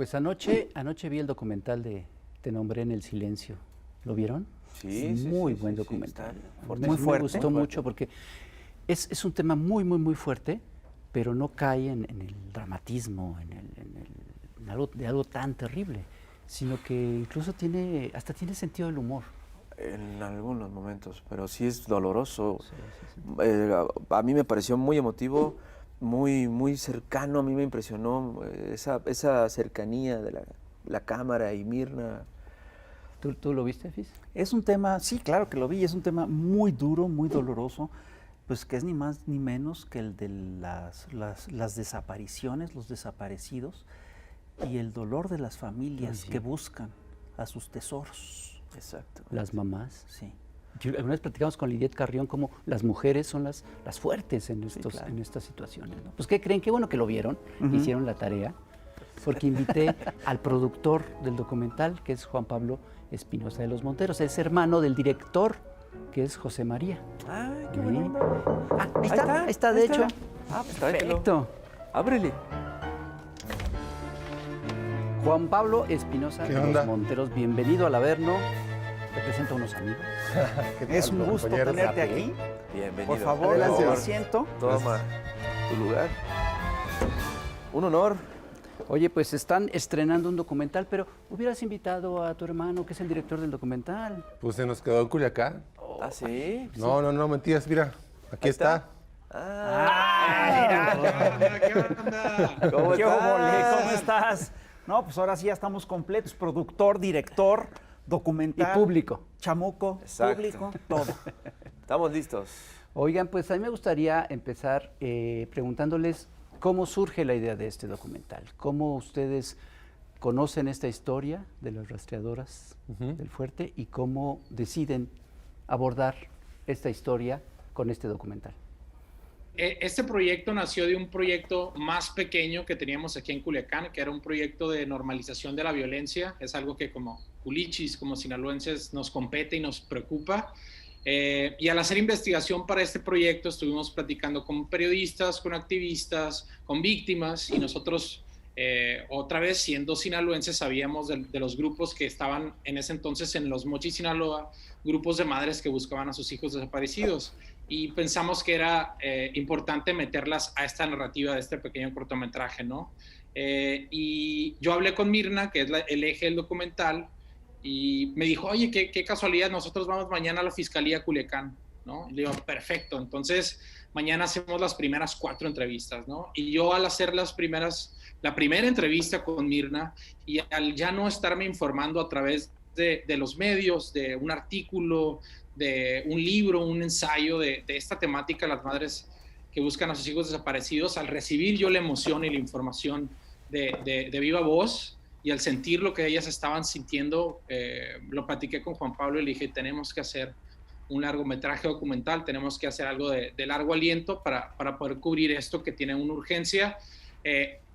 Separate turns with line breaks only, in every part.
Pues anoche vi el documental de Te nombré en el silencio. ¿Lo vieron?
Sí,
Muy
sí,
buen
sí,
documental.
muy
Me
fuerte.
gustó mucho porque es un tema muy fuerte, pero no cae en el dramatismo, en algo tan terrible, sino que incluso hasta tiene sentido del humor.
En algunos momentos, pero sí es doloroso.
Sí.
A mí me pareció muy emotivo, muy cercano. A mí me impresionó esa cercanía de la cámara y Mirna.
¿Tú lo viste, Fis?
Es un tema, sí, claro que lo vi, es un tema muy duro, muy doloroso, pues que es ni más ni menos que el de las desapariciones, los desaparecidos y el dolor de las familias que buscan a sus tesoros.
Exacto.
Las mamás.
Sí.
Alguna vez platicamos con Lidiet Carrión cómo las mujeres son las fuertes en
claro.
en estas situaciones, ¿no? Pues ¿qué creen? Qué bueno que lo vieron, hicieron la tarea, porque invité al productor del documental, que es Juan Pablo Espinosa de los Monteros, es hermano del director, que es José María.
¡Ay, qué buena onda!
Ahí está, de hecho.
Ah, pues tráetelo.
Perfecto.
Ábrele.
Juan Pablo Espinosa
¿Qué
de
onda?
los Monteros, bienvenido al Averno. Te presento a unos amigos.
Es un gusto
compañeros?
tenerte aquí.
Bienvenido.
Por favor,
Gracias.
toma asiento.
Toma tu lugar. Un honor.
Oye, pues están estrenando un documental, pero hubieras invitado a tu hermano, que es el director del documental.
Pues se nos quedó en Culiacán.
¿Ah, sí?
No, mentiras, mira. Aquí
Ahí
está.
¿Qué
¿Cómo
óvole?
estás?
¿Cómo estás? No, pues ahora sí ya estamos completos, productor, director, documental.
Y público.
Chamuco,
Exacto.
público, todo.
Estamos listos.
Oigan, pues a mí me gustaría empezar preguntándoles cómo surge la idea de este documental, cómo ustedes conocen esta historia de las rastreadoras del fuerte y cómo deciden abordar esta historia con este documental.
Este proyecto nació de un proyecto más pequeño que teníamos aquí en Culiacán, que era un proyecto de normalización de la violencia. Es algo que como culichis, como sinaloenses, nos compete y nos preocupa. Y al hacer investigación para este proyecto estuvimos platicando con periodistas, con activistas, con víctimas y nosotros, otra vez siendo sinaloenses, sabíamos de los grupos que estaban en ese entonces en Los Mochis, Sinaloa, grupos de madres que buscaban a sus hijos desaparecidos. Y pensamos que era importante meterlas a esta narrativa de este pequeño cortometraje, ¿no? Y yo hablé con Mirna, que es el eje del documental, y me dijo, oye, qué casualidad, nosotros vamos mañana a la Fiscalía de Culiacán, ¿no? Y le digo, perfecto, entonces mañana hacemos las primeras 4 entrevistas, ¿no? Y yo al hacer la primera entrevista con Mirna y al ya no estarme informando a través de los medios, de un artículo, de un libro, un ensayo de esta temática, las madres que buscan a sus hijos desaparecidos, al recibir yo la emoción y la información de viva voz y al sentir lo que ellas estaban sintiendo, lo platiqué con Juan Pablo y le dije, tenemos que hacer un largometraje documental, tenemos que hacer algo de largo aliento para poder cubrir esto que tiene una urgencia.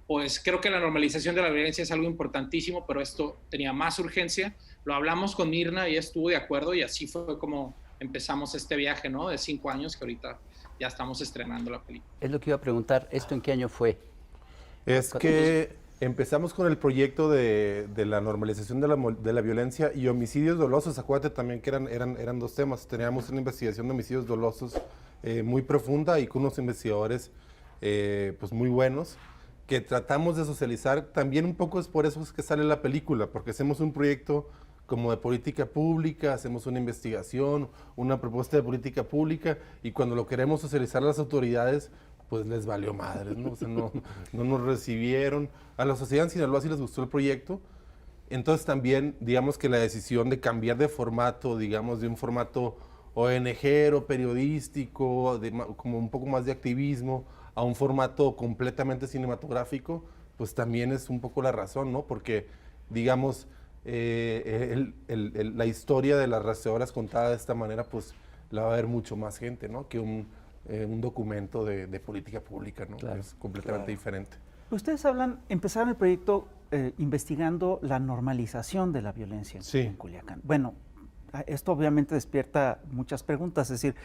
Pues creo que la normalización de la violencia es algo importantísimo, pero esto tenía más urgencia. Lo hablamos con Mirna y ella estuvo de acuerdo y así fue como empezamos este viaje, ¿no? De 5 años que ahorita ya estamos estrenando la película.
Es lo que iba a preguntar, ¿esto en qué año fue?
Es que empezamos con el proyecto de la normalización de la violencia y homicidios dolosos. Acuérdate también que eran 2 temas. Teníamos una investigación de homicidios dolosos muy profunda y con unos investigadores pues muy buenos que tratamos de socializar. También un poco es por eso es que sale la película, porque hacemos un proyecto como de política pública, hacemos una investigación, una propuesta de política pública y cuando lo queremos socializar a las autoridades, pues les valió madres, ¿no? O sea, no nos recibieron. A la sociedad en Sinaloa sí les gustó el proyecto. Entonces también, digamos que la decisión de cambiar de formato, digamos, de un formato ONG-ero, periodístico, como un poco más de activismo, a un formato completamente cinematográfico, pues también es un poco la razón, ¿no? Porque, digamos, la historia de las rastreadoras contada de esta manera, pues la va a ver mucho más gente, ¿no? Que un documento de política pública, ¿no?
Claro,
es completamente diferente.
Ustedes empezaron el proyecto investigando la normalización de la violencia en Culiacán. Bueno, esto obviamente despierta muchas preguntas, es decir,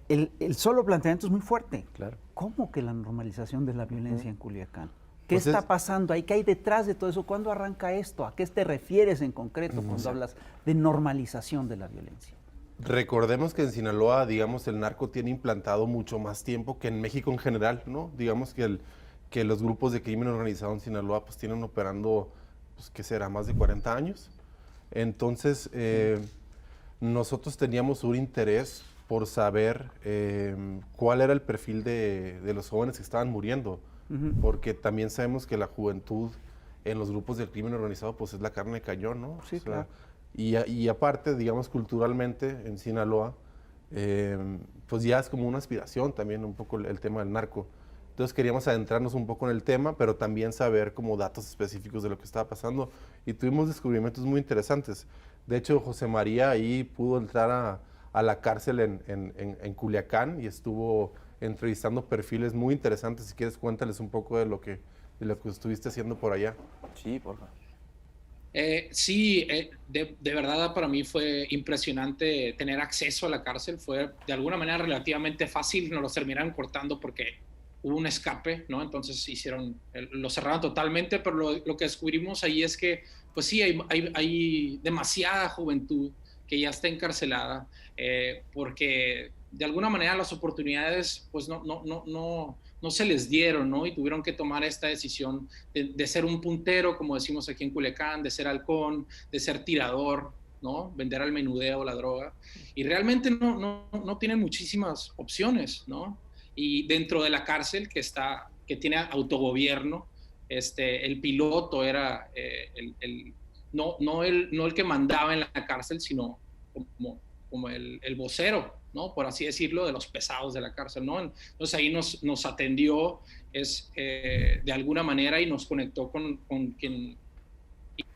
el solo planteamiento es muy fuerte.
Claro.
¿Cómo que la normalización de la violencia en Culiacán? ¿Qué
Pues
está
es-
pasando ahí? ¿Qué hay detrás de todo eso? ¿Cuándo arranca esto? ¿A qué te refieres en concreto cuando hablas de normalización de la violencia?
Recordemos que en Sinaloa, digamos, el narco tiene implantado mucho más tiempo que en México en general, ¿no? Digamos que los grupos de crimen organizado en Sinaloa pues tienen operando, pues, ¿qué será? Más de 40 años. Entonces, nosotros teníamos un interés por saber cuál era el perfil de los jóvenes que estaban muriendo, porque también sabemos que la juventud en los grupos del crimen organizado pues es la carne de cañón, ¿no?
Sí, claro.
Y aparte, digamos, culturalmente en Sinaloa, pues ya es como una aspiración también un poco el tema del narco. Entonces queríamos adentrarnos un poco en el tema, pero también saber como datos específicos de lo que estaba pasando. Y tuvimos descubrimientos muy interesantes. De hecho, José María ahí pudo entrar a la cárcel en Culiacán y estuvo entrevistando perfiles muy interesantes. Si quieres, cuéntales un poco de lo que estuviste haciendo por allá.
Sí, por favor.
Sí, de verdad para mí fue impresionante tener acceso a la cárcel. Fue de alguna manera relativamente fácil, nos lo terminaron cortando porque hubo un escape, ¿no? Entonces lo cerraron totalmente, pero lo que descubrimos ahí es que, pues sí, hay demasiada juventud que ya está encarcelada, porque de alguna manera las oportunidades, pues no se les dieron, ¿no? Y tuvieron que tomar esta decisión de ser un puntero, como decimos aquí en Culiacán, de ser halcón, de ser tirador, ¿no? Vender al menudeo la droga. Y realmente no tienen muchísimas opciones, ¿no? Y dentro de la cárcel que tiene autogobierno, el piloto era no el que mandaba en la cárcel, sino como el vocero, ¿no? Por así decirlo, de los pesados de la cárcel, ¿no? Entonces ahí nos atendió de alguna manera y nos conectó con quien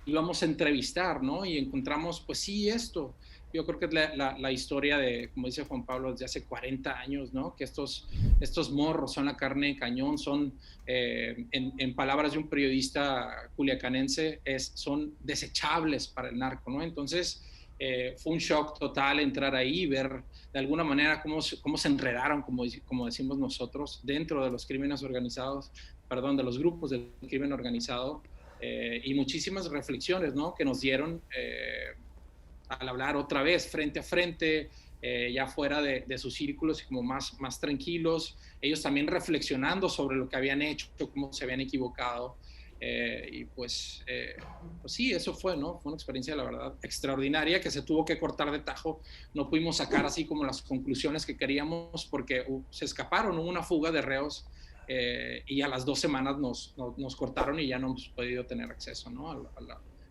íbamos a entrevistar, ¿no? Y encontramos, pues sí, esto. Yo creo que es la historia de, como dice Juan Pablo, desde hace 40 años, ¿no? Que estos morros son la carne de cañón, son, en palabras de un periodista culiacanense, son desechables para el narco, ¿no? Entonces, fue un shock total entrar ahí y ver de alguna manera cómo se enredaron, como decimos nosotros, dentro de los crímenes organizados, perdón, de los grupos del crimen organizado, y muchísimas reflexiones, ¿no? Que nos dieron al hablar otra vez frente a frente, ya fuera de sus círculos y como más tranquilos, ellos también reflexionando sobre lo que habían hecho, cómo se habían equivocado. Y pues sí, eso fue, ¿no? Fue una experiencia, la verdad, extraordinaria que se tuvo que cortar de tajo. No pudimos sacar así como las conclusiones que queríamos porque se escaparon, hubo una fuga de reos y a las 2 semanas nos cortaron y ya no hemos podido tener acceso, ¿no?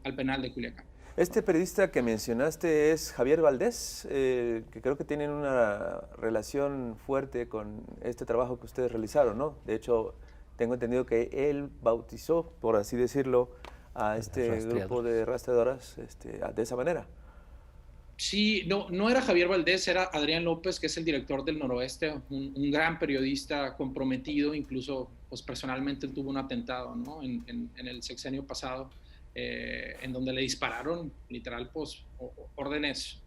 al penal de Culiacán.
Este periodista que mencionaste es Javier Valdés, que creo que tienen una relación fuerte con este trabajo que ustedes realizaron, ¿no? De hecho, tengo entendido que él bautizó, por así decirlo, a este grupo de rastreadoras de esa manera.
Sí, no era Javier Valdés, era Adrián López, que es el director del Noroeste, un gran periodista comprometido, incluso pues, personalmente tuvo un atentado, ¿no? en el sexenio pasado, en donde le dispararon literal pues, órdenes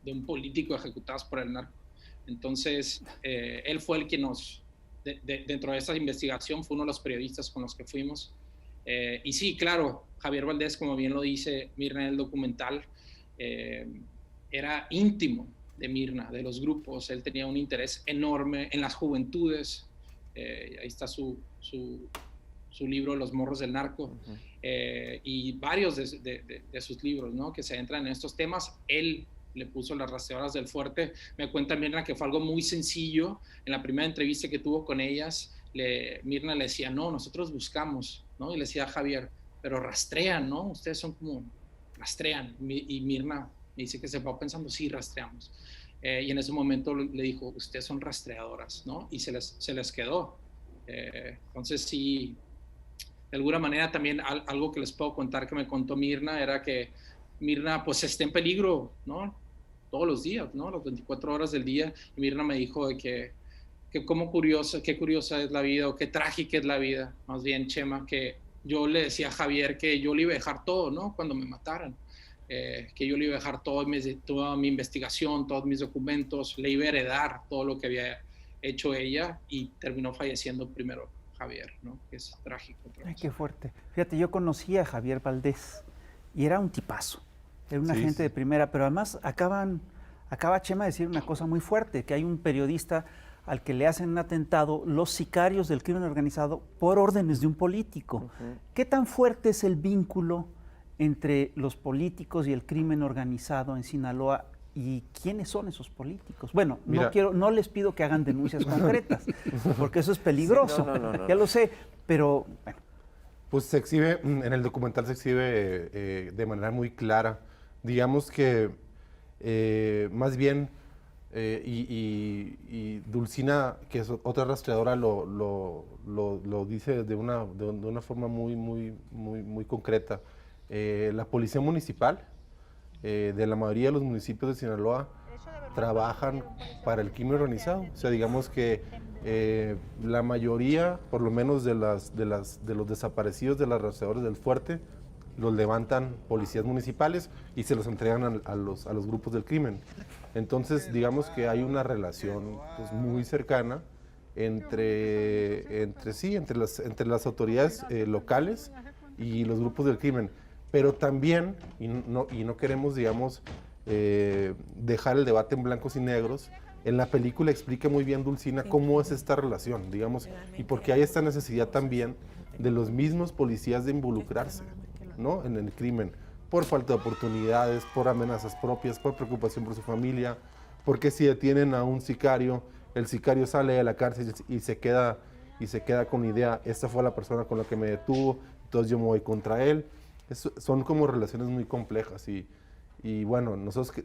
de un político ejecutadas por el narco. Entonces, él fue el que dentro de esta investigación, fue uno de los periodistas con los que fuimos. Y sí, claro, Javier Valdés, como bien lo dice Mirna en el documental, era íntimo de Mirna, de los grupos. Él tenía un interés enorme en las juventudes. Ahí está su libro Los morros del narco, y varios de sus libros, ¿no? Que se entran en estos temas. Él le puso Las rastreadoras del fuerte. Me cuenta Mirna que fue algo muy sencillo. En la primera entrevista que tuvo con ellas, Mirna le decía, no, nosotros buscamos, ¿no? Y le decía a Javier, pero rastrean, ¿no? Ustedes son como, rastrean. Y Mirna me dice que se va pensando, sí, rastreamos. Y en ese momento le dijo, ustedes son rastreadoras, ¿no? Y se les quedó. Entonces sí, de alguna manera también algo que les puedo contar que me contó Mirna era que Mirna pues está en peligro, ¿no? Todos los días, ¿no? Las 24 horas del día. Y Mirna me dijo de que qué curiosa es la vida, o qué trágica es la vida, más bien, Chema, que yo le decía a Javier que yo le iba a dejar todo, ¿no? Cuando me mataran, que yo le iba a dejar toda mi investigación, todos mis documentos, le iba a heredar todo lo que había hecho ella, y terminó falleciendo primero Javier, ¿no? Que es trágico.
Ay, qué fuerte. Fíjate, yo conocí a Javier Valdés y era un tipazo, era un agente de primera, pero además acaba Chema de decir una cosa muy fuerte, que hay un periodista al que le hacen un atentado los sicarios del crimen organizado por órdenes de un político. ¿Qué tan fuerte es el vínculo entre los políticos y el crimen organizado en Sinaloa? ¿Y quiénes son esos políticos? Bueno,
Mira,
no les pido que hagan denuncias concretas, porque eso es peligroso,
Sí, no.
ya lo sé, pero bueno.
Pues se exhibe, en el documental se exhibe de manera muy clara. Digamos que más bien, y Dulcina, que es otra rastreadora, lo dice de una forma muy concreta. La policía municipal de la mayoría de los municipios de Sinaloa trabajan para el crimen organizado. O sea, digamos que la mayoría, por lo menos de los desaparecidos de las rastreadoras del fuerte, los levantan policías municipales y se los entregan a los grupos del crimen. Entonces, digamos que hay una relación pues, muy cercana entre las autoridades locales y los grupos del crimen. Pero también, y no queremos, digamos, dejar el debate en blancos y negros, en la película explica muy bien Dulcina cómo es esta relación, digamos, y por qué hay esta necesidad también de los mismos policías de involucrarse, ¿no? En el crimen, por falta de oportunidades, por amenazas propias, por preocupación por su familia, porque si detienen a un sicario, el sicario sale de la cárcel y se queda con la idea, esta fue la persona con la que me detuvo, entonces yo me voy contra él. Son como relaciones muy complejas y bueno, nosotros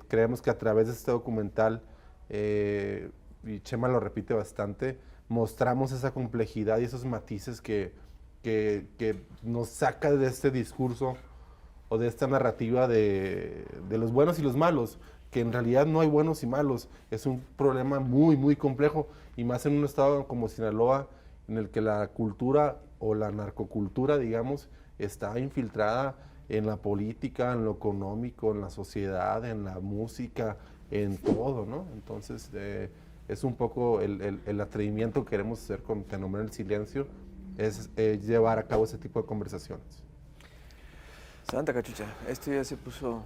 creemos que a través de este documental, y Chema lo repite bastante, mostramos esa complejidad y esos matices que nos saca de este discurso o de esta narrativa de los buenos y los malos, que en realidad no hay buenos y malos, es un problema muy complejo y más en un estado como Sinaloa en el que la cultura o la narcocultura, digamos, está infiltrada en la política, en lo económico, en la sociedad, en la música, en todo, ¿no? Entonces, es un poco el atrevimiento que queremos hacer con Fenómeno del Silencio, es llevar a cabo ese tipo de conversaciones.
Santa cachucha, esto ya se puso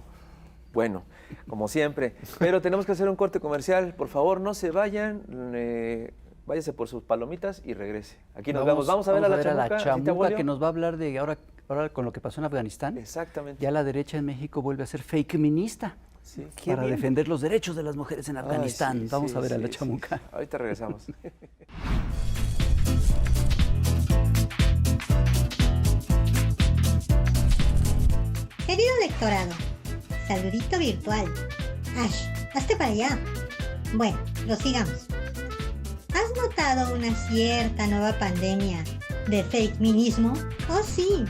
bueno, como siempre. Pero tenemos que hacer un corte comercial. Por favor, no se vayan. Váyase por sus palomitas y regrese. Aquí nos vemos. Vamos a ver a la chamuca,
que nos va a hablar de ahora con lo que pasó en Afganistán.
Exactamente.
Ya la derecha en México vuelve a ser fake minista.
Sí.
Para defender los derechos de las mujeres en Afganistán.
Sí,
vamos a ver a la chamuca.
Sí. Ahorita regresamos.
Querido electorado, saludito virtual. Ash, hazte para allá. Bueno, prosigamos. ¿Has notado una cierta nueva pandemia de fake minismo? Oh sí.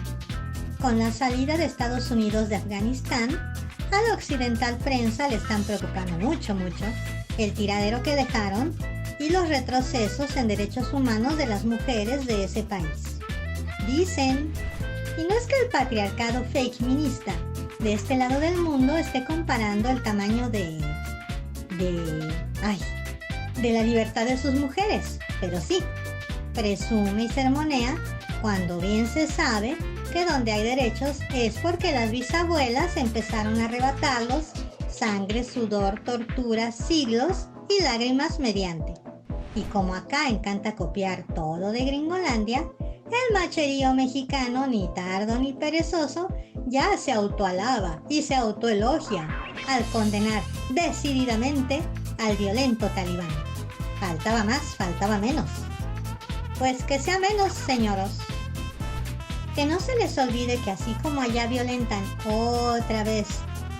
Con la salida de Estados Unidos de Afganistán, a la occidental prensa le están preocupando mucho el tiradero que dejaron y los retrocesos en derechos humanos de las mujeres de ese país. Dicen, y no es que el patriarcado fake minista de este lado del mundo esté comparando el tamaño de la libertad de sus mujeres, pero sí, presume y sermonea cuando bien se sabe que donde hay derechos es porque las bisabuelas empezaron a arrebatarlos, sangre, sudor, tortura, siglos y lágrimas mediante. Y como acá encanta copiar todo de Gringolandia, el macherío mexicano, ni tardo ni perezoso, ya se autoalaba y se autoelogia al condenar decididamente al violento talibán. Faltaba más, faltaba menos. Pues que sea menos, señoros. Que no se les olvide que así como allá violentan otra vez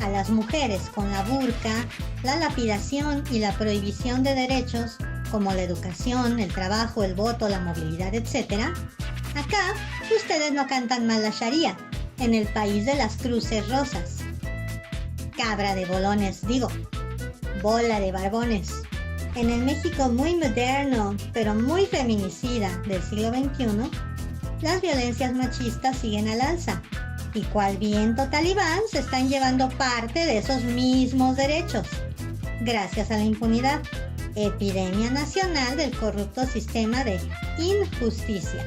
a las mujeres con la burka, la lapidación y la prohibición de derechos como la educación, el trabajo, el voto, la movilidad, etc., acá ustedes no cantan mal la sharia, en el país de las cruces rosas. Cabra de bolones, digo, bola de barbones. En el México muy moderno, pero muy feminicida del siglo XXI, las violencias machistas siguen al alza, y cual viento talibán se están llevando parte de esos mismos derechos, gracias a la impunidad, epidemia nacional del corrupto sistema de injusticia.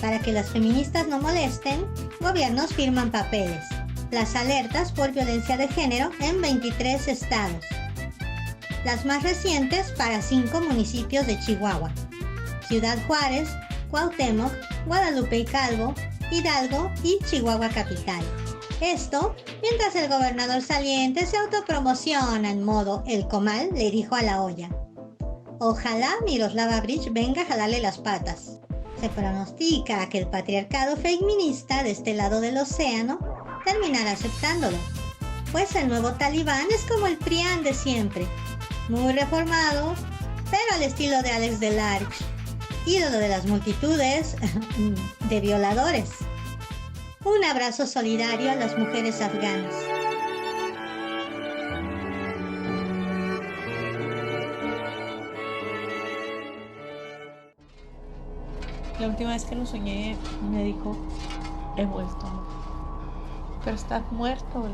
Para que las feministas no molesten, gobiernos firman papeles. Las alertas por violencia de género en 23 estados. Las más recientes para 5 municipios de Chihuahua: Ciudad Juárez, Cuauhtémoc, Guadalupe y Calvo, Hidalgo y Chihuahua Capital. Esto mientras el gobernador saliente se autopromociona en modo el comal le dijo a la olla. Ojalá Miroslava Breach venga a jalarle las patas. Se pronostica que el patriarcado feminista de este lado del océano terminará aceptándolo, pues el nuevo Talibán es como el PRIAN de siempre, muy reformado, pero al estilo de Alex Delarge, ídolo de las multitudes de violadores. Un abrazo solidario a las mujeres afganas.
La última vez que lo soñé, me dijo, he vuelto. Pero estás muerto, Ole.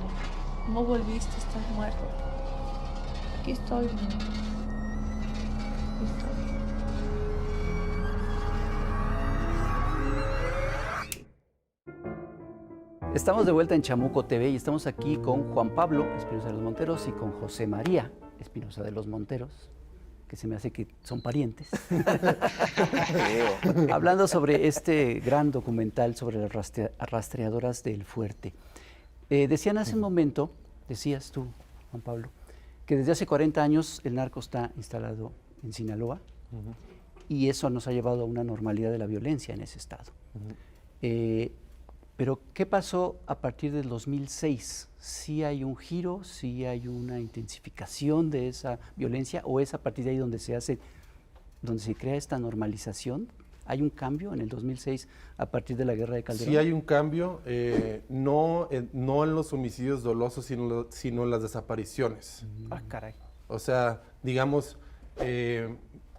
¿Cómo volviste? Estás muerto. Aquí estoy, Ole. Aquí estoy.
Estamos de vuelta en Chamuco TV y estamos aquí con Juan Pablo Espinosa de los Monteros y con José María Espinosa de los Monteros, que se me hace que son parientes. Hablando sobre este gran documental sobre las rastreadoras del Fuerte. Decían hace un momento, decías tú, Juan Pablo, que desde hace 40 años el narco está instalado en Sinaloa y eso nos ha llevado a una normalidad de la violencia en ese estado. Pero, ¿qué pasó a partir del 2006? ¿Sí hay un giro, sí hay una intensificación de esa violencia o es a partir de ahí donde se crea esta normalización? ¿Hay un cambio en el 2006 a partir de la guerra de Calderón?
Sí hay un cambio, no en los homicidios dolosos, sino en las desapariciones.
Ah, caray.
O sea, digamos,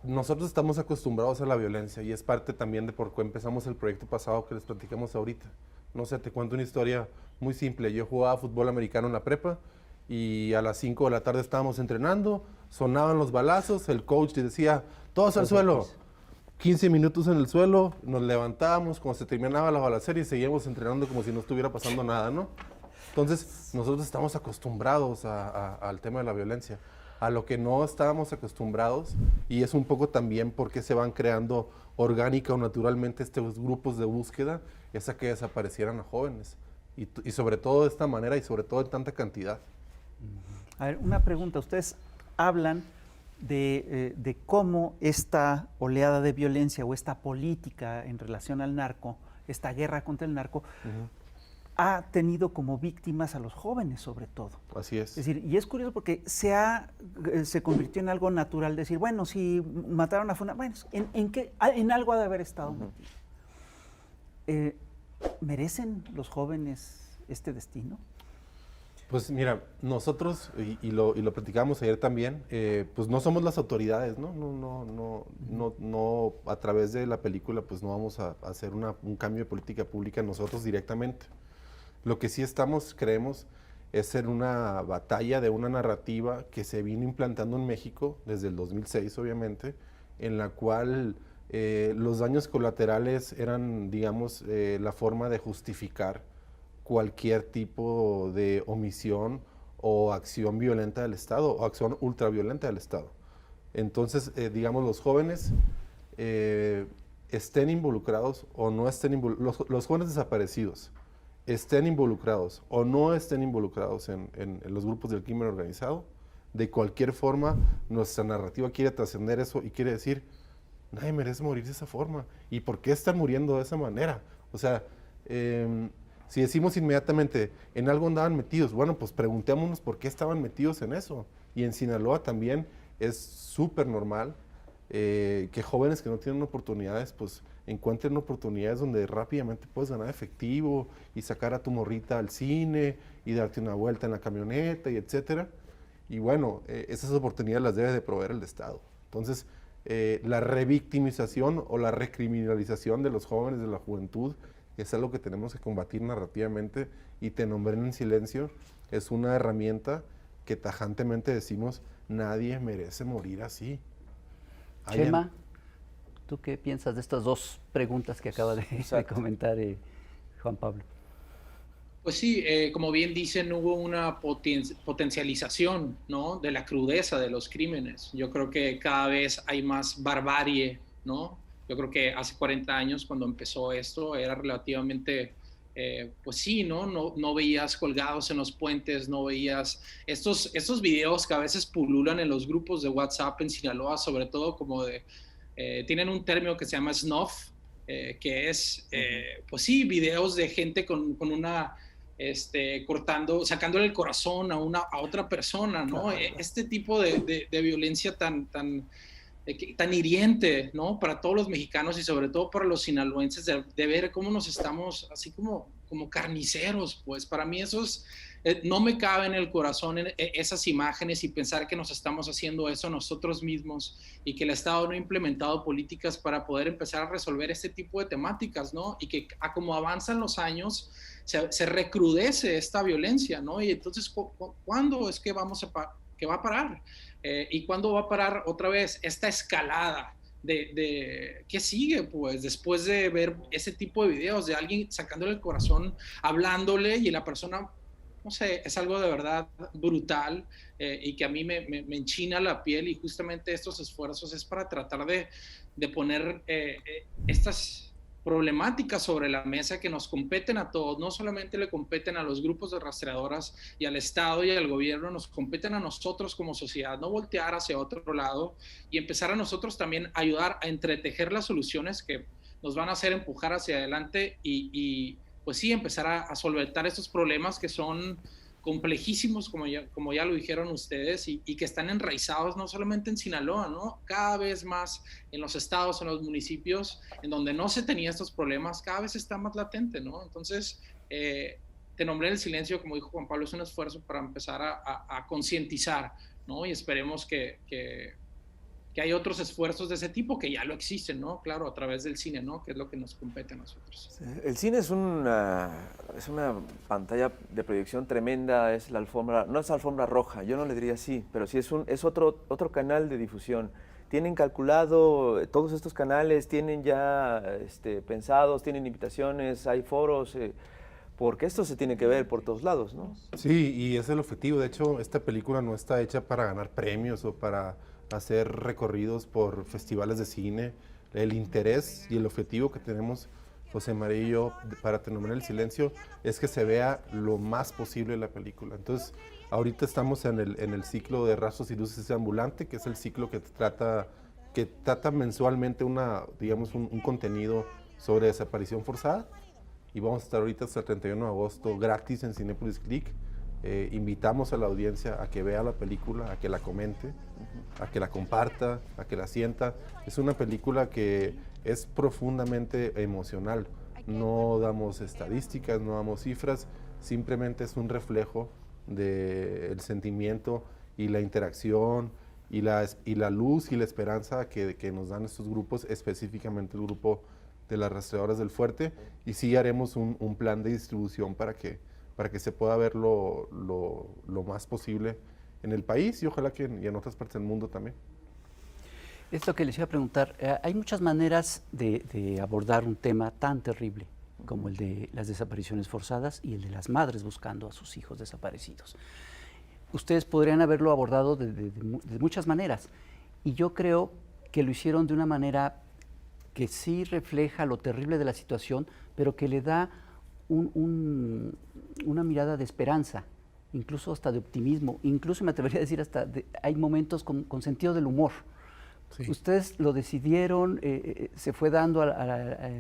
nosotros estamos acostumbrados a la violencia y es parte también de por qué empezamos el proyecto pasado que les platicamos ahorita. No sé, te cuento una historia muy simple. Yo jugaba fútbol americano en la prepa y a las 5 de la tarde estábamos entrenando, sonaban los balazos, el coach decía, todos al suelo. 15 minutos en el suelo, nos levantábamos, cuando se terminaba la balacera y seguíamos entrenando como si no estuviera pasando nada, ¿no? Entonces, nosotros estamos acostumbrados al tema de la violencia. A lo que no estábamos acostumbrados, y es un poco también porque se van creando orgánica o naturalmente estos grupos de búsqueda, es a que desaparecieran a jóvenes. Y sobre todo de esta manera y sobre todo en tanta cantidad.
A ver, una pregunta. Ustedes hablan de cómo esta oleada de violencia o esta política en relación al narco, esta guerra contra el narco, ha tenido como víctimas a los jóvenes sobre todo.
Así es.
Es decir, y es curioso porque se convirtió en algo natural decir, bueno, si mataron a Funa, bueno, en algo ha de haber estado metido. ¿Merecen los jóvenes este destino?
Pues mira, nosotros, y lo platicamos ayer también, pues no somos las autoridades, ¿no? No, a través de la película, pues no vamos a hacer un cambio de política pública nosotros directamente. Lo que sí creemos, es en una batalla de una narrativa que se vino implantando en México desde el 2006, obviamente, en la cual los daños colaterales eran, digamos, la forma de justificar cualquier tipo de omisión o acción violenta del Estado o acción ultraviolenta del Estado. Entonces, digamos, los jóvenes estén involucrados o no estén involucrados, los jóvenes desaparecidos, estén involucrados o no estén involucrados en los grupos del crimen organizado, de cualquier forma, nuestra narrativa quiere trascender eso y quiere decir, nadie merece morir de esa forma. ¿Y por qué están muriendo de esa manera? O sea, si decimos inmediatamente, en algo andaban metidos, bueno, pues preguntémonos por qué estaban metidos en eso. Y en Sinaloa también es súper normal que jóvenes que no tienen oportunidades, pues encuentren oportunidades donde rápidamente puedes ganar efectivo y sacar a tu morrita al cine y darte una vuelta en la camioneta y etcétera. Y bueno, esas oportunidades las debe de proveer el Estado. Entonces, la revictimización o la recriminalización de los jóvenes, de la juventud, es algo que tenemos que combatir narrativamente, y Te nombré en silencio es una herramienta que tajantemente decimos, nadie merece morir así.
Chema, ¿Tú qué piensas de estas dos preguntas que acaba de comentar Juan Pablo?
Pues sí, como bien dicen, hubo una potencialización, ¿no?, de la crudeza de los crímenes. Yo creo que cada vez hay más barbarie, ¿no? Yo creo que hace 40 años, cuando empezó esto, era relativamente, pues sí, ¿no? No veías colgados en los puentes, no veías estos videos que a veces pululan en los grupos de WhatsApp en Sinaloa, sobre todo como tienen un término que se llama snuff, que es, pues sí, videos de gente con una... sacándole el corazón a otra persona, ¿no? Claro. Este tipo de violencia tan hiriente, ¿no? Para todos los mexicanos y sobre todo para los sinaloenses, de ver cómo nos estamos así como carniceros, pues para mí no me cabe en el corazón esas imágenes y pensar que nos estamos haciendo eso nosotros mismos y que el Estado no ha implementado políticas para poder empezar a resolver este tipo de temáticas, ¿no? Y que como avanzan los años, se recrudece esta violencia, ¿no? Y entonces, ¿cuándo es que que va a parar? ¿Y cuándo va a parar otra vez esta escalada qué sigue, pues, después de ver ese tipo de videos de alguien sacándole el corazón, hablándole y la persona, no sé, es algo de verdad brutal y que a mí me enchina la piel, y justamente estos esfuerzos es para tratar de poner estas problemáticas sobre la mesa que nos competen a todos. No solamente le competen a los grupos de rastreadoras y al Estado y al gobierno, nos competen a nosotros como sociedad, no voltear hacia otro lado y empezar a nosotros también a ayudar a entretejer las soluciones que nos van a hacer empujar hacia adelante y pues sí, empezar a solventar estos problemas que son complejísimos, como ya lo dijeron ustedes, y que están enraizados no solamente en Sinaloa, ¿no? Cada vez más en los estados, en los municipios, en donde no se tenían estos problemas, cada vez está más latente, ¿no? Entonces, Te nombré el silencio, como dijo Juan Pablo, es un esfuerzo para empezar a concientizar, ¿no? Y esperemos que hay otros esfuerzos de ese tipo que ya lo existen, ¿no? Claro, a través del cine, ¿no? Que es lo que nos compete a nosotros.
El cine es una pantalla de proyección tremenda, es la alfombra, no es alfombra roja, yo no le diría así, pero sí es otro canal de difusión. ¿Tienen calculado todos estos canales? ¿Tienen ya pensados? ¿Tienen invitaciones? ¿Hay foros? Porque esto se tiene que ver por todos lados, ¿no?
Sí, y es el objetivo. De hecho, esta película no está hecha para ganar premios o para hacer recorridos por festivales de cine. El interés y el objetivo que tenemos José María y yo para Te nombré el silencio es que se vea lo más posible la película. Entonces, ahorita estamos en el ciclo de Rastros y Luces Ambulante, que es el ciclo que trata mensualmente un contenido sobre desaparición forzada. Y vamos a estar ahorita hasta el 31 de agosto gratis en Cinépolis Click. Invitamos a la audiencia a que vea la película, a que la comente, a que la comparta, a que la sienta. Es una película que es profundamente emocional. No damos estadísticas, no damos cifras, simplemente es un reflejo del sentimiento y la interacción y la luz y la esperanza que nos dan estos grupos, específicamente el grupo de las rastreadoras del fuerte, y sí haremos un plan de distribución para que se pueda ver lo más posible en el país y ojalá que en otras partes del mundo también.
Esto que les iba a preguntar, hay muchas maneras de abordar un tema tan terrible como el de las desapariciones forzadas y el de las madres buscando a sus hijos desaparecidos. Ustedes podrían haberlo abordado de muchas maneras, y yo creo que lo hicieron de una manera que sí refleja lo terrible de la situación, pero que le da una mirada de esperanza, incluso hasta de optimismo, incluso me atrevería a decir hay momentos con sentido del humor. Sí. Ustedes lo decidieron, se fue dando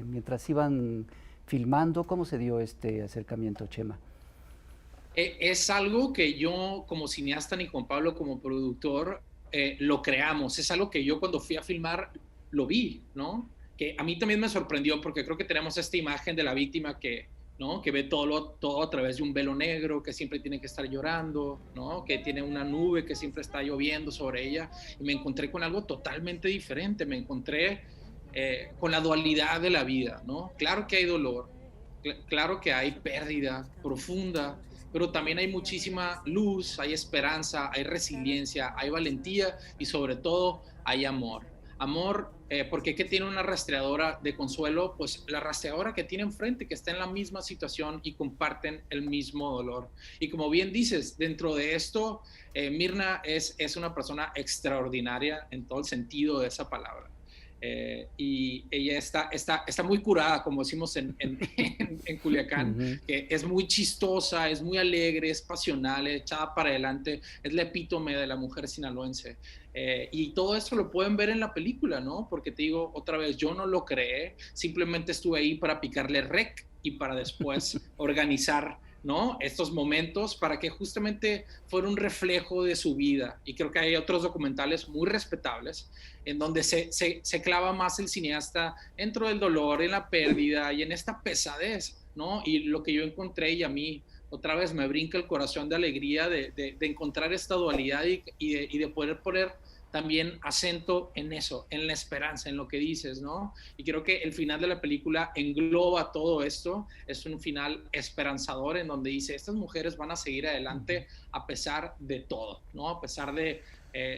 mientras iban filmando. ¿Cómo se dio este acercamiento, Chema?
Es algo que yo como cineasta, ni Juan Pablo como productor, lo creamos. Es algo que yo cuando fui a filmar lo vi, ¿no? Que a mí también me sorprendió porque creo que tenemos esta imagen de la víctima ¿no? Que ve todo a través de un velo negro, que siempre tiene que estar llorando, ¿no? Que tiene una nube que siempre está lloviendo sobre ella, y me encontré con algo totalmente diferente. Me encontré con la dualidad de la vida, ¿no? Claro que hay dolor, claro que hay pérdida profunda, pero también hay muchísima luz, hay esperanza, hay resiliencia, hay valentía y sobre todo hay amor. amor, ¿por qué que tiene una rastreadora de consuelo? Pues la rastreadora que tiene enfrente, que está en la misma situación y comparten el mismo dolor. Y como bien dices, dentro de esto, Mirna es una persona extraordinaria en todo el sentido de esa palabra. Y ella está muy curada, como decimos en Culiacán, que es muy chistosa, es muy alegre, es pasional, echada para adelante, es la epítome de la mujer sinaloense. Y todo esto lo pueden ver en la película, ¿no? Porque te digo, otra vez, yo no lo creé, simplemente estuve ahí para picarle rec y para después organizar, ¿no?, estos momentos para que justamente fuera un reflejo de su vida. Y creo que hay otros documentales muy respetables en donde se clava más el cineasta dentro del dolor, en la pérdida y en esta pesadez, ¿no? Y lo que yo encontré, y a mí otra vez me brinca el corazón de alegría de encontrar esta dualidad y de poder poner también acento en eso, en la esperanza, en lo que dices, ¿no? Y creo que el final de la película engloba todo esto, es un final esperanzador en donde dice, estas mujeres van a seguir adelante a pesar de todo, ¿no? A pesar de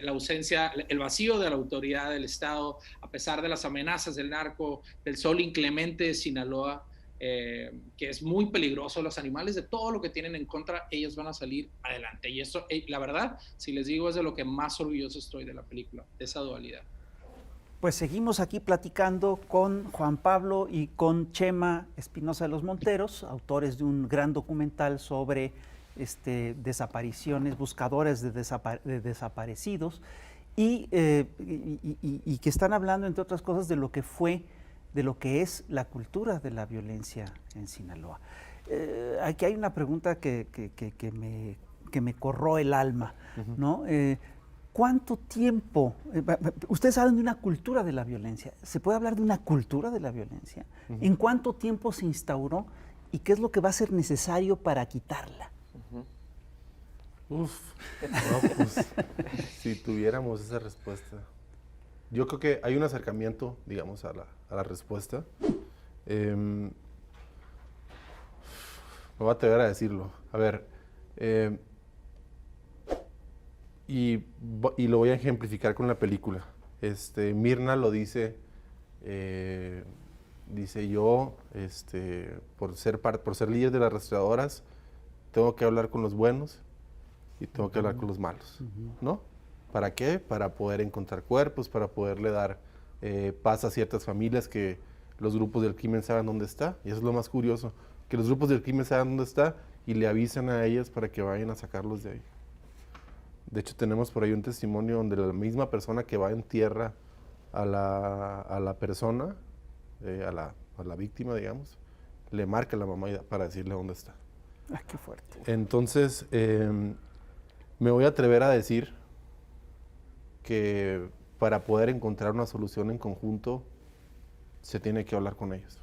la ausencia, el vacío de la autoridad del Estado, a pesar de las amenazas del narco, del sol inclemente de Sinaloa, que es muy peligroso, los animales, de todo lo que tienen en contra, ellos van a salir adelante. Y eso, la verdad, si les digo, es de lo que más orgulloso estoy de la película, de esa dualidad.
Pues seguimos aquí platicando con Juan Pablo y con Chema Espinosa de los Monteros, autores de un gran documental sobre desapariciones, buscadores de desaparecidos, y que están hablando, entre otras cosas, de lo que es la cultura de la violencia en Sinaloa. Aquí hay una pregunta que me corroe el alma, ¿no? ¿Cuánto tiempo? Ustedes hablan de una cultura de la violencia. ¿Se puede hablar de una cultura de la violencia? ¿En cuánto tiempo se instauró y qué es lo que va a ser necesario para quitarla?
Uf, no, pues, si tuviéramos esa respuesta. Yo creo que hay un acercamiento, digamos, a la respuesta. Me voy a atrever a decirlo. A ver, y lo voy a ejemplificar con la película. Mirna lo dice, dice yo, por ser líder de las rastreadoras, tengo que hablar con los buenos y tengo que hablar con los malos, ¿no? ¿Para qué? Para poder encontrar cuerpos, para poderle dar paz a ciertas familias, que los grupos del crimen saben dónde está. Y eso es lo más curioso, que los grupos del crimen saben dónde está y le avisan a ellas para que vayan a sacarlos de ahí. De hecho, tenemos por ahí un testimonio donde la misma persona que va en tierra a la persona, a la víctima, digamos, le marca a la mamá para decirle dónde está.
¡Ah, qué fuerte!
Entonces, me voy a atrever a decir que para poder encontrar una solución en conjunto, se tiene que hablar con ellos.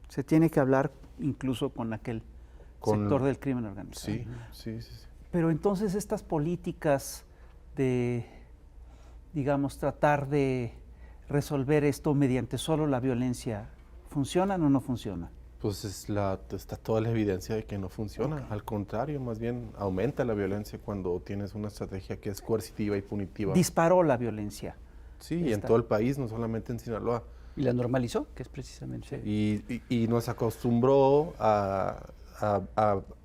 Se tiene que hablar incluso con aquel sector del crimen organizado.
Sí, sí.
Pero entonces estas políticas de, digamos, tratar de resolver esto mediante solo la violencia, ¿funcionan o no funcionan?
Pues está toda la evidencia de que no funciona. Okay. Al contrario, más bien aumenta la violencia cuando tienes una estrategia que es coercitiva y punitiva.
Disparó la violencia.
Sí, y en todo el país, no solamente en Sinaloa.
¿Y la normalizó? Que es precisamente...
Y nos acostumbró a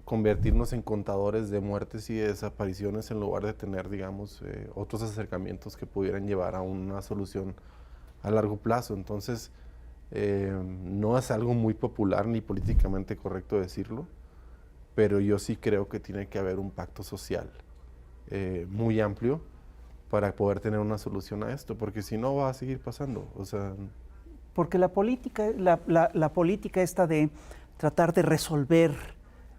convertirnos en contadores de muertes y de desapariciones en lugar de tener, digamos, otros acercamientos que pudieran llevar a una solución a largo plazo. Entonces, no es algo muy popular ni políticamente correcto decirlo, pero yo sí creo que tiene que haber un pacto social muy amplio para poder tener una solución a esto, porque si no va a seguir pasando. O sea,
porque la política esta de tratar de resolver,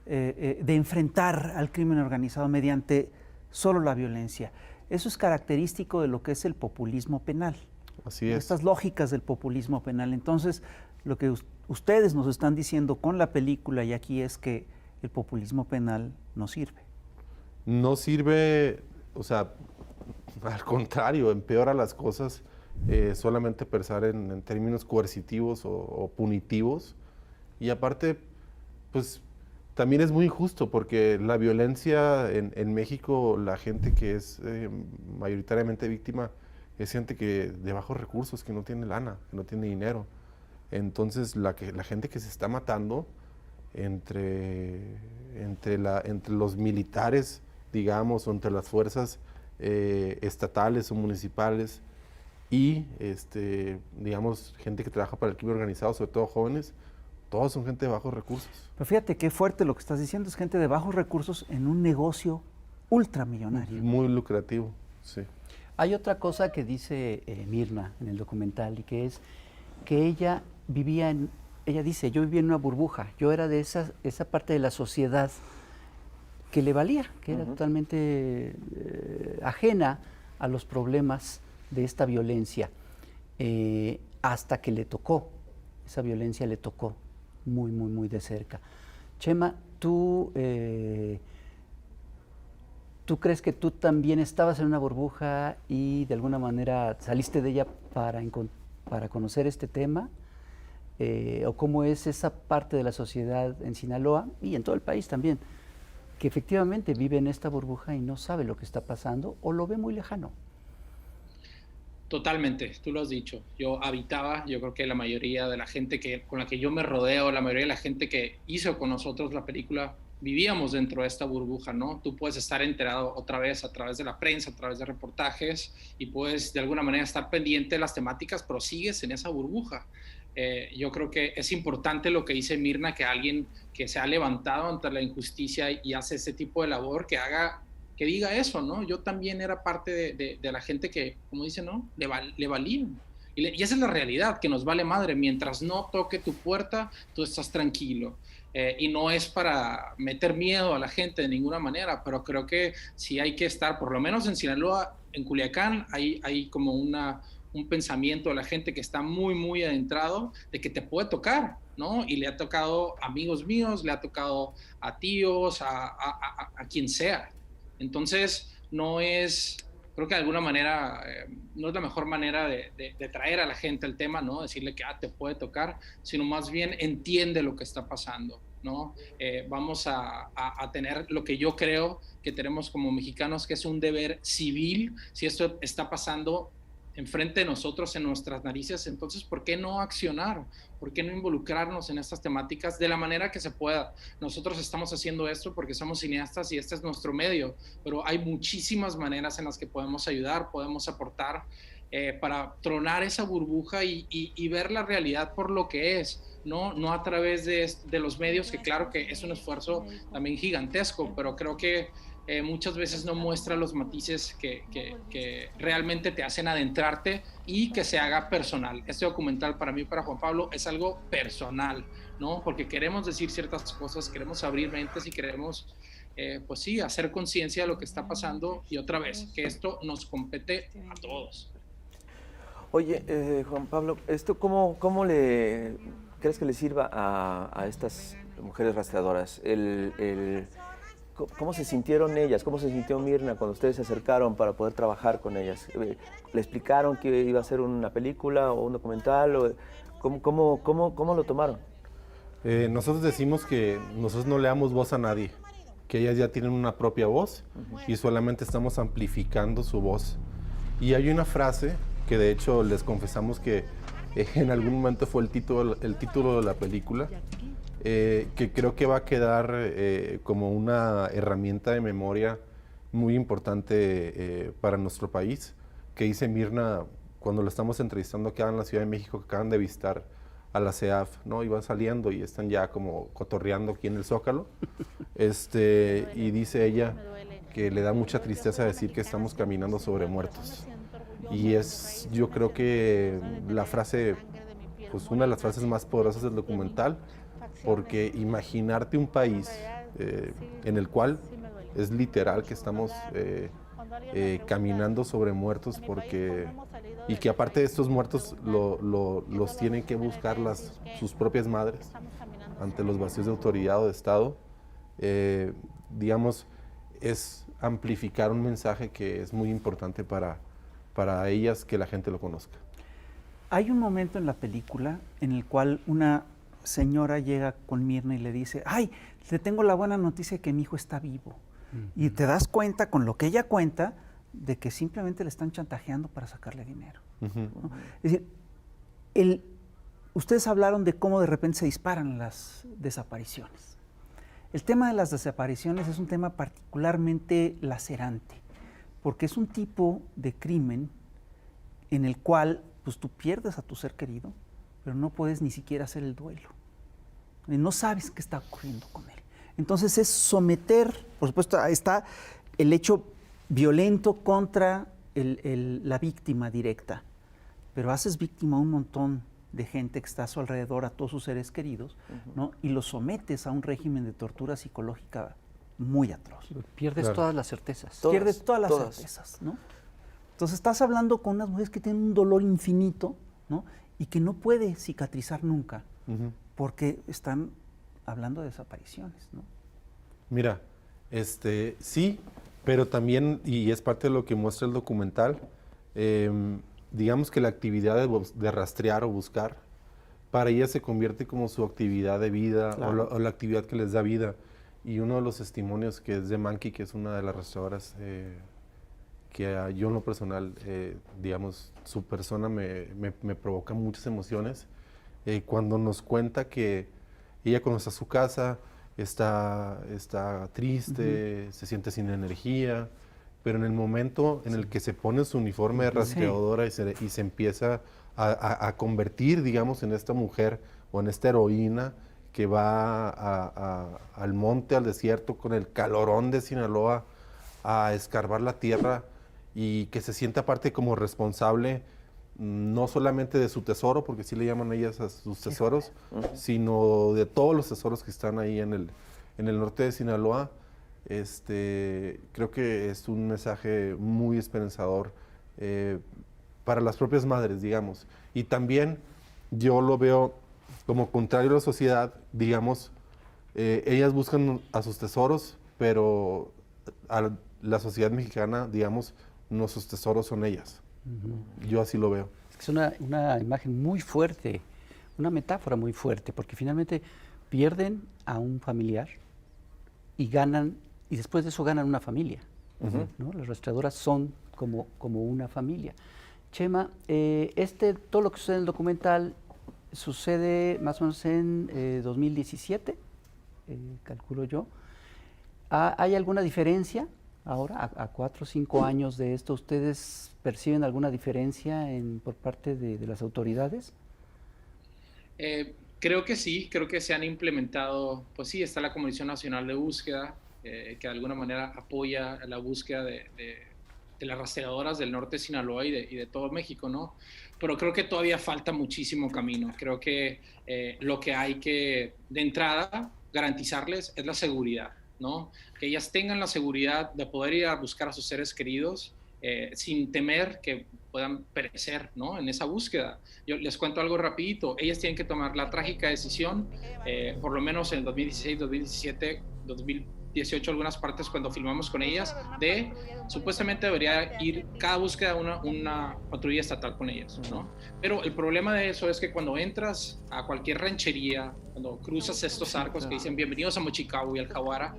de enfrentar al crimen organizado mediante solo la violencia, eso es característico de lo que es el populismo penal.
Así es.
Estas lógicas del populismo penal. Entonces, lo que ustedes nos están diciendo con la película y aquí es que el populismo penal no sirve.
No sirve, o sea, al contrario, empeora las cosas. Solamente pensar en términos coercitivos o punitivos. Y aparte, pues también es muy injusto porque la violencia en México, la gente que es mayoritariamente víctima, es gente que de bajos recursos, que no tiene lana, que no tiene dinero. Entonces la gente que se está matando entre los militares, digamos, o entre las fuerzas estatales o municipales y, digamos, gente que trabaja para el crimen organizado, sobre todo jóvenes, todos son gente de bajos recursos.
Pero fíjate qué fuerte lo que estás diciendo, es gente de bajos recursos en un negocio ultramillonario.
Muy lucrativo, sí.
Hay otra cosa que dice Mirna en el documental, y que es que ella dice, yo vivía en una burbuja, yo era de esa parte de la sociedad que le valía, que era totalmente ajena a los problemas de esta violencia, hasta que le tocó, esa violencia le tocó muy, muy, muy de cerca. Chema, ¿tú crees que tú también estabas en una burbuja y de alguna manera saliste de ella para conocer este tema? ¿O cómo es esa parte de la sociedad en Sinaloa y en todo el país también, que efectivamente vive en esta burbuja y no sabe lo que está pasando o lo ve muy lejano?
Totalmente, tú lo has dicho. Yo creo que la mayoría de la gente con la que yo me rodeo, la mayoría de la gente que hizo con nosotros la película, vivíamos dentro de esta burbuja, ¿no? Tú puedes estar enterado otra vez a través de la prensa, a través de reportajes, y puedes de alguna manera estar pendiente de las temáticas, pero sigues en esa burbuja. Yo creo que es importante lo que dice Mirna, que alguien que se ha levantado ante la injusticia y hace ese tipo de labor, que diga eso, ¿no? Yo también era parte de la gente que, como dice, ¿no? Le valían. Y esa es la realidad, que nos vale madre. Mientras no toque tu puerta, tú estás tranquilo. Y no es para meter miedo a la gente de ninguna manera, pero creo que sí hay que estar, por lo menos en Sinaloa, en Culiacán, hay como un pensamiento de la gente que está muy, muy adentrado de que te puede tocar, ¿no? Y le ha tocado a amigos míos, le ha tocado a tíos, a quien sea. Entonces, creo que de alguna manera, no es la mejor manera de traer a la gente el tema, ¿no? Decirle que te puede tocar, sino más bien entiende lo que está pasando, ¿no? Vamos a tener lo que yo creo que tenemos como mexicanos, que es un deber civil. Si esto está pasando enfrente de nosotros, en nuestras narices, entonces, ¿por qué no accionar? ¿Por qué no involucrarnos en estas temáticas de la manera que se pueda? Nosotros estamos haciendo esto porque somos cineastas y este es nuestro medio, pero hay muchísimas maneras en las que podemos ayudar, podemos aportar para tronar esa burbuja y ver la realidad por lo que es, no a través de los medios, que claro que es un esfuerzo también gigantesco, pero creo que muchas veces no muestra los matices que realmente te hacen adentrarte y que se haga personal. Este documental para mí, para Juan Pablo, es algo personal, ¿no? Porque queremos decir ciertas cosas, queremos abrir mentes y queremos, pues sí, hacer conciencia de lo que está pasando, y otra vez, que esto nos compete a todos.
Oye, Juan Pablo, ¿esto cómo le crees que le sirva a estas mujeres rastreadoras? ¿Cómo se sintieron ellas? ¿Cómo se sintió Mirna cuando ustedes se acercaron para poder trabajar con ellas? ¿Le explicaron que iba a ser una película o un documental? ¿Cómo lo tomaron?
Nosotros decimos que nosotros no le damos voz a nadie, que ellas ya tienen una propia voz y solamente estamos amplificando su voz. Y hay una frase que de hecho les confesamos que en algún momento fue el título de la película, que creo que va a quedar como una herramienta de memoria muy importante para nuestro país, que dice Mirna cuando lo estamos entrevistando acá en la Ciudad de México, que acaban de visitar a la CEAF, ¿no? Y van saliendo y están ya como cotorreando aquí en el Zócalo, y dice ella que le da mucha tristeza decir que estamos caminando sobre muertos. Y es, yo creo que la frase, pues una de las frases más poderosas del documental, porque imaginarte un país en el cual es literal que estamos caminando sobre muertos, y que aparte de estos muertos los tienen que buscar sus propias madres ante los vacíos de autoridad o de Estado, digamos, es amplificar un mensaje que es muy importante para ellas, que la gente lo conozca.
Hay un momento en la película en el cual una señora llega con Mirna y le dice, ay, le tengo la buena noticia que mi hijo está vivo. Y te das cuenta con lo que ella cuenta de que simplemente le están chantajeando para sacarle dinero.
Ujú.
¿No? Es decir, ustedes hablaron de cómo de repente se disparan las desapariciones. El tema de las desapariciones es un tema particularmente lacerante, porque es un tipo de crimen en el cual pues, tú pierdes a tu ser querido, pero no puedes ni siquiera hacer el duelo. No sabes qué está ocurriendo con él. Entonces es someter, por supuesto, ahí está el hecho violento contra la víctima directa, pero haces víctima a un montón de gente que está a su alrededor, a todos sus seres queridos, ¿no? Y los sometes a un régimen de tortura psicológica muy atroz.
Pierdes
Claro.
todas las certezas.
Pierdes todas las
todas.
certezas, ¿no? Entonces estás hablando con unas mujeres que tienen un dolor infinito, ¿no? Y que no puede cicatrizar nunca,
Ujú.
porque están hablando de desapariciones, ¿no?
Mira, sí, pero también, y es parte de lo que muestra el documental, digamos que la actividad de rastrear o buscar, para ella se convierte como su actividad de vida
Claro.
o la actividad que les da vida. Y uno de los testimonios que es de Manky, que es una de las restauradoras que yo en lo personal, digamos, su persona me provoca muchas emociones, cuando nos cuenta que ella cuando está a su casa está triste, se siente sin energía, pero en el momento en el que se pone su uniforme de rastreadora y se empieza a convertir, digamos, en esta mujer o en esta heroína que va al monte, al desierto, con el calorón de Sinaloa, a escarbar la tierra y que se siente aparte como responsable no solamente de su tesoro, porque sí le llaman ellas a sus tesoros, sino de todos los tesoros que están ahí en el norte de Sinaloa. Creo que es un mensaje muy esperanzador para las propias madres, digamos. Y también yo lo veo como contrario a la sociedad, digamos, ellas buscan a sus tesoros, pero a la sociedad mexicana, digamos, nuestros tesoros son ellas. Yo así lo veo.
Es una imagen muy fuerte, una metáfora muy fuerte, porque finalmente pierden a un familiar y ganan, y después de eso ganan una familia, ¿no? Las rastreadoras son como una familia. Chema, todo lo que sucede en el documental sucede más o menos en 2017, calculo yo. ¿Hay alguna diferencia ahora, a 4 o 5 años de esto? ¿Ustedes perciben alguna diferencia por parte de las autoridades?
Creo que sí, creo que se han implementado, pues sí, está la Comisión Nacional de Búsqueda, que de alguna manera apoya la búsqueda de las rastreadoras del norte de Sinaloa y de todo México, ¿no? Pero creo que todavía falta muchísimo camino. Creo que lo que hay que, de entrada, garantizarles es la seguridad, ¿no? Que ellas tengan la seguridad de poder ir a buscar a sus seres queridos sin temer que puedan perecer, ¿no? En esa búsqueda. Yo les cuento algo rapidito. Ellas tienen que tomar la trágica decisión, por lo menos en el 2016, 2017, 2018, algunas partes cuando filmamos con ellas, supuestamente debería ir cada búsqueda una patrulla estatal con ellas, ¿no? Pero el problema de eso es que cuando entras a cualquier ranchería, cuando cruzas estos arcos que dicen bienvenidos a Mochicabo y Aljaguara,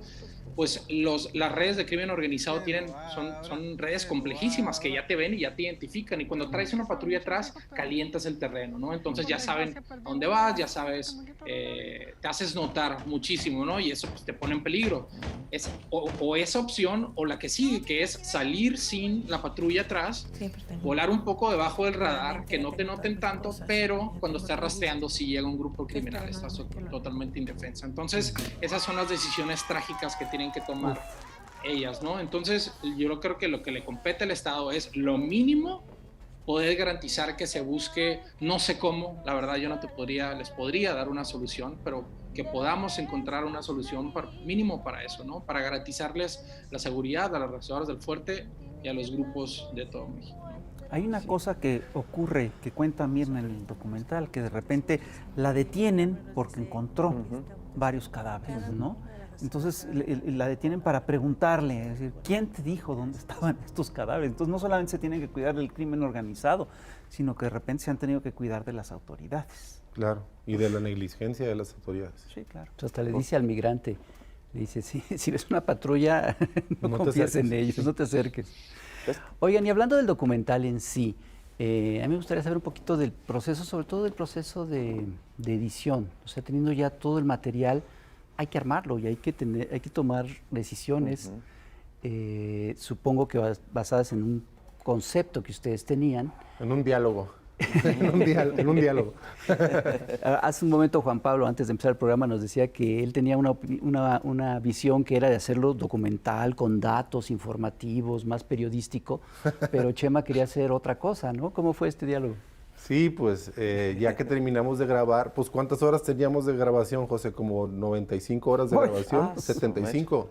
pues las redes de crimen organizado son redes complejísimas que ya te ven y ya te identifican, y cuando traes una patrulla atrás calientas el terreno, ¿no? Entonces ya saben a dónde vas, ya sabes, te haces notar muchísimo, ¿no? Y eso pues, te pone en peligro. O esa opción o la que sigue, que es salir sin la patrulla atrás, volar un poco debajo del radar, que no te noten tanto, pero cuando estás rastreando si llega un grupo criminal estás totalmente indefensa. Entonces esas son las decisiones trágicas que tienen que tomar ellas, ¿no? Entonces yo creo que lo que le compete al Estado es lo mínimo poder garantizar que se busque, no sé cómo, la verdad yo les podría dar una solución, pero que podamos encontrar una solución mínimo para eso, ¿no? Para garantizarles la seguridad a las rastreadoras del fuerte y a los grupos de todo México.
Hay una cosa que ocurre, que cuenta Mirna en el documental, que de repente la detienen porque encontró varios cadáveres, ¿no? Entonces la detienen para preguntarle, es decir, ¿quién te dijo dónde estaban estos cadáveres? Entonces no solamente se tienen que cuidar del crimen organizado, sino que de repente se han tenido que cuidar de las autoridades.
Claro, y de la negligencia de las autoridades.
Sí, claro.
Entonces, hasta le dice al migrante, le dice, si ves una patrulla, no
No te
confíes en
acerques.
ellos, no te acerques. Oigan, y hablando del documental en sí, a mí me gustaría saber un poquito del proceso, sobre todo del proceso de edición. O sea, teniendo ya todo el material, hay que armarlo y hay que tomar decisiones, supongo que basadas en un concepto que ustedes tenían.
En un diálogo. en un diálogo.
Hace un momento Juan Pablo, antes de empezar el programa, nos decía que él tenía una visión que era de hacerlo documental, con datos informativos, más periodístico, pero Chema quería hacer otra cosa, ¿no? ¿Cómo fue este diálogo?
Sí, pues ya que terminamos de grabar, pues ¿cuántas horas teníamos de grabación, José? Como 95 horas de grabación, 75.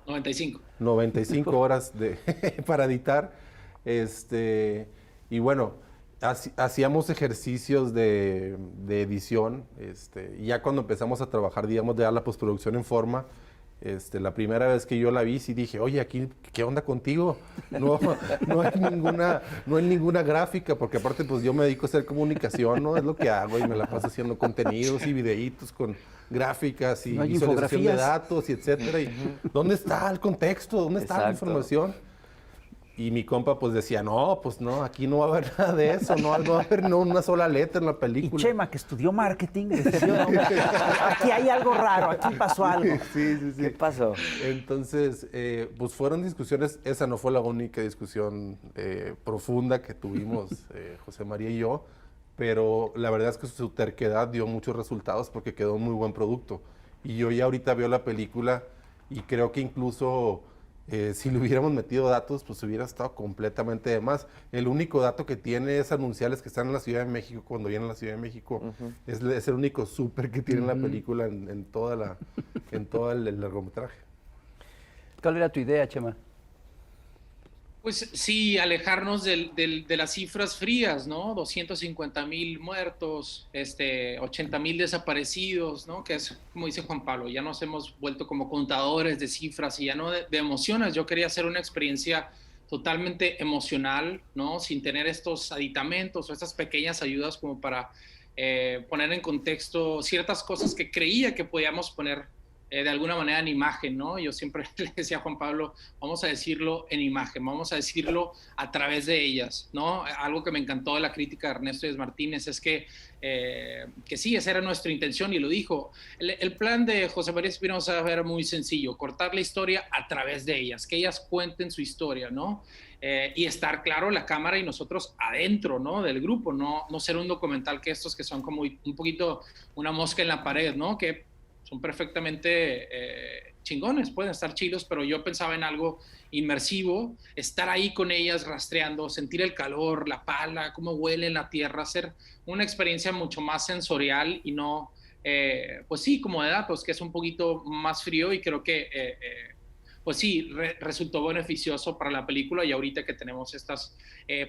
95.
95 horas para editar. Y bueno, hacíamos ejercicios de edición, y ya cuando empezamos a trabajar, digamos, de dar la postproducción en forma, la primera vez que yo la vi, sí dije, oye, aquí, ¿qué onda contigo? No hay ninguna gráfica, porque aparte, pues yo me dedico a hacer comunicación, ¿no? Es lo que hago y me la paso haciendo contenidos y videitos con gráficas y
no hay
visualización de
infografías.
datos y etcétera. Y, ¿dónde está el contexto? ¿Dónde está la información? Y mi compa pues decía, no, pues no, aquí no va a haber nada de eso, no va a haber una sola letra en la película.
Y Chema, que estudió marketing, decidió, no, aquí hay algo raro, aquí pasó algo.
Sí.
¿Qué pasó?
Entonces, pues fueron discusiones, esa no fue la única discusión profunda que tuvimos José María y yo, pero la verdad es que su terquedad dio muchos resultados porque quedó un muy buen producto. Y yo ya ahorita veo la película y creo que incluso... si le hubiéramos metido datos, pues hubiera estado completamente de más. El único dato que tiene es anunciarles que están en la Ciudad de México cuando vienen a la Ciudad de México. Es el único súper que tiene la película en todo el largometraje.
¿Cuál era tu idea, Chema?
Pues sí, alejarnos de las cifras frías, ¿no? 250,000 muertos, 80,000 desaparecidos, ¿no? Que es, como dice Juan Pablo, ya nos hemos vuelto como contadores de cifras y ya no de emociones. Yo quería hacer una experiencia totalmente emocional, ¿no? Sin tener estos aditamentos o estas pequeñas ayudas como para poner en contexto ciertas cosas que creía que podíamos poner de alguna manera en imagen, ¿no? Yo siempre le decía a Juan Pablo, vamos a decirlo en imagen, vamos a decirlo a través de ellas, ¿no? Algo que me encantó de la crítica de Ernesto Díaz Martínez es que sí, esa era nuestra intención y lo dijo. El plan de José María Espinosa era muy sencillo, cortar la historia a través de ellas, que ellas cuenten su historia, ¿no? Y estar claro la cámara y nosotros adentro, ¿no? Del grupo, no ser un documental que estos que son como un poquito una mosca en la pared, ¿no? Que son perfectamente chingones, pueden estar chilos, pero yo pensaba en algo inmersivo, estar ahí con ellas rastreando, sentir el calor, la pala, cómo huele en la tierra, hacer una experiencia mucho más sensorial y no, pues sí, como de datos, que es un poquito más frío y creo que, pues sí, resultó beneficioso para la película y ahorita que tenemos estas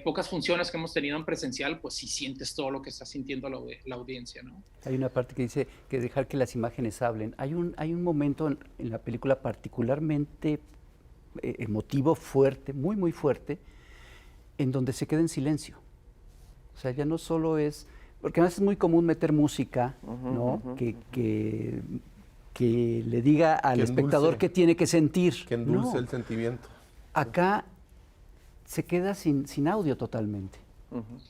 pocas funciones que hemos tenido en presencial, pues sí sientes todo lo que está sintiendo la audiencia, ¿no?
Hay una parte que dice que dejar que las imágenes hablen. Hay un momento en la película particularmente emotivo, fuerte, muy, muy fuerte, en donde se queda en silencio. O sea, ya no solo es... Porque además es muy común meter música, ¿no? Que le diga al espectador qué tiene que sentir.
Que endulce el sentimiento.
Acá se queda sin audio totalmente.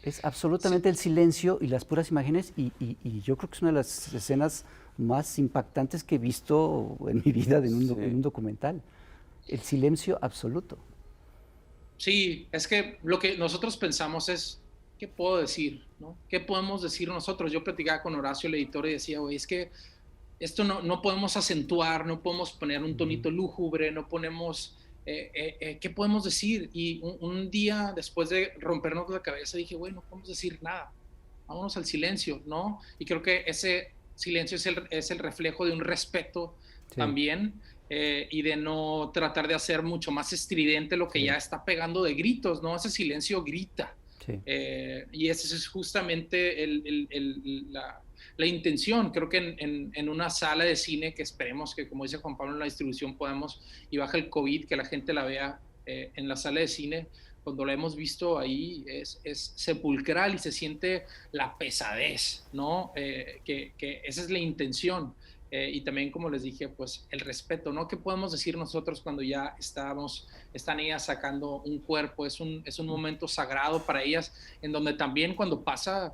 Es absolutamente el silencio y las puras imágenes y yo creo que es una de las escenas más impactantes que he visto en mi vida en un documental. El silencio absoluto.
Sí, es que lo que nosotros pensamos es, ¿qué puedo decir? ¿No? ¿Qué podemos decir nosotros? Yo platicaba con Horacio, el editor, y decía, güey, es que esto no podemos acentuar, no podemos poner un tonito lúgubre, no ponemos... ¿qué podemos decir? Y un día después de rompernos la cabeza dije, bueno, no podemos decir nada, vámonos al silencio, ¿no? Y creo que ese silencio es el reflejo de un respeto también y de no tratar de hacer mucho más estridente lo que ya está pegando de gritos, ¿no? Ese silencio grita. Y ese es justamente la intención. Creo que en una sala de cine que esperemos que, como dice Juan Pablo, en la distribución podamos, y baja el COVID, que la gente la vea en la sala de cine, cuando la hemos visto ahí es sepulcral y se siente la pesadez, ¿no? Que esa es la intención. y también, como les dije, pues el respeto, ¿no? ¿Qué podemos decir nosotros cuando ya están ellas sacando un cuerpo? Es un momento sagrado para ellas, en donde también cuando pasa,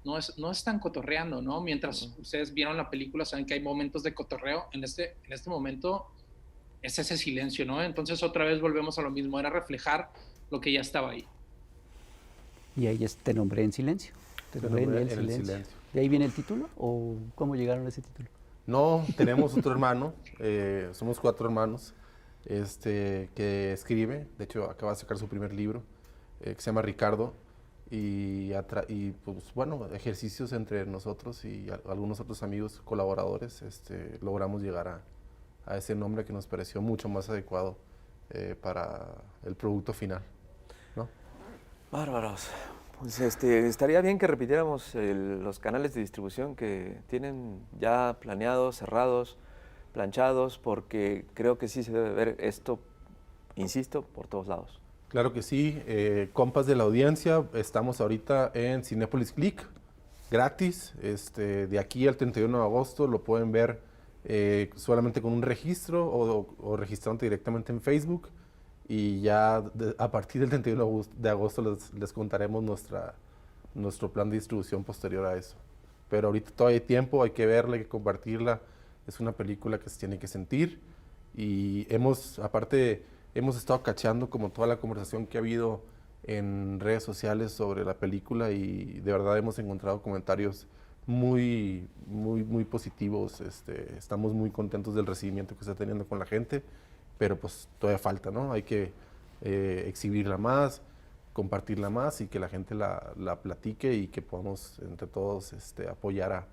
no están cotorreando, ¿no? Mientras ustedes vieron la película, saben que hay momentos de cotorreo. En este momento es ese silencio, ¿no? Entonces otra vez volvemos a lo mismo, era reflejar lo que ya estaba ahí.
Y ahí Te nombré en silencio. Te nombré en el silencio. ¿De ahí viene el título o cómo llegaron a ese título?
No, tenemos otro hermano, somos 4 hermanos, que escribe, de hecho acaba de sacar su primer libro, que se llama Ricardo, y pues bueno, ejercicios entre nosotros y algunos otros amigos colaboradores, logramos llegar a ese nombre que nos pareció mucho más adecuado para el producto final, ¿no?
Bárbaros. Pues estaría bien que repitiéramos los canales de distribución que tienen ya planeados, cerrados, planchados, porque creo que sí se debe ver esto, insisto, por todos lados.
Claro que sí, compas de la audiencia, estamos ahorita en Cinépolis Click, gratis, de aquí al 31 de agosto lo pueden ver solamente con un registro o registrándote directamente en Facebook. Y ya a partir del 31 de agosto les contaremos nuestro plan de distribución posterior a eso. Pero ahorita todavía hay tiempo, hay que verla, hay que compartirla. Es una película que se tiene que sentir. Y aparte, hemos estado cachando como toda la conversación que ha habido en redes sociales sobre la película y de verdad hemos encontrado comentarios muy, muy, muy positivos. Estamos muy contentos del recibimiento que está teniendo con la gente. Pero pues todavía falta, ¿no? Hay que exhibirla más, compartirla más y que la gente la platique y que podamos entre todos apoyar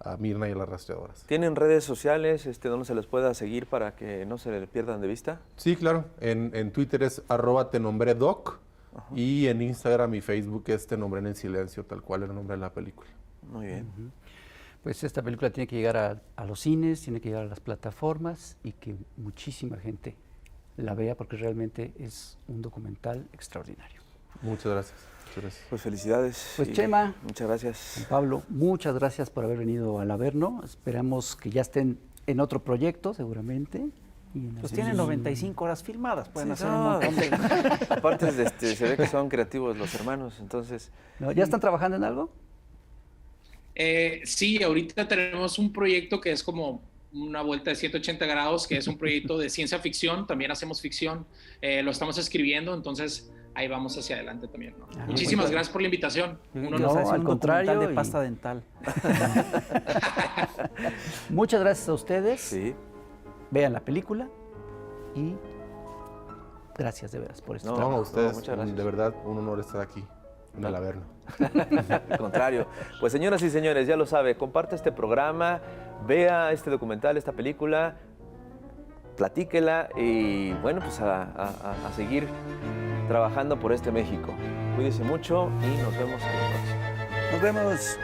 a Mirna y a las rastreadoras.
¿Tienen redes sociales donde se les pueda seguir para que no se les pierdan de vista?
Sí, claro. En Twitter es @tenombredoc y en Instagram y Facebook es Te nombré en el silencio, tal cual el nombre de la película.
Muy bien.
Pues esta película tiene que llegar a los cines, tiene que llegar a las plataformas y que muchísima gente la vea porque realmente es un documental extraordinario.
Muchas gracias. Muchas gracias.
Pues felicidades.
Pues Chema,
muchas gracias.
Juan Pablo, muchas gracias por haber venido al Averno. Esperamos que ya estén en otro proyecto seguramente.
Pues tienen 95 horas filmadas, pueden hacer un
no,
montón de...
Aparte se ve que son creativos los hermanos, entonces...
¿No? ¿Ya están trabajando en algo?
Sí, ahorita tenemos un proyecto que es como una vuelta de 180 grados, que es un proyecto de ciencia ficción, también hacemos ficción, lo estamos escribiendo, entonces ahí vamos hacia adelante también, ¿no? Muchísimas gracias por la invitación.
Al contrario.
De pasta dental.
Muchas gracias a ustedes.
Sí.
Vean la película y gracias de veras por esto.
No, a ustedes,
muchas gracias.
De verdad, un honor estar aquí en el Averno.
Al contrario. Pues señoras y señores, ya lo sabe, comparte este programa, vea este documental, esta película, platíquela y bueno, pues a seguir trabajando por este México. Cuídese mucho y nos vemos en la próxima.
Nos vemos.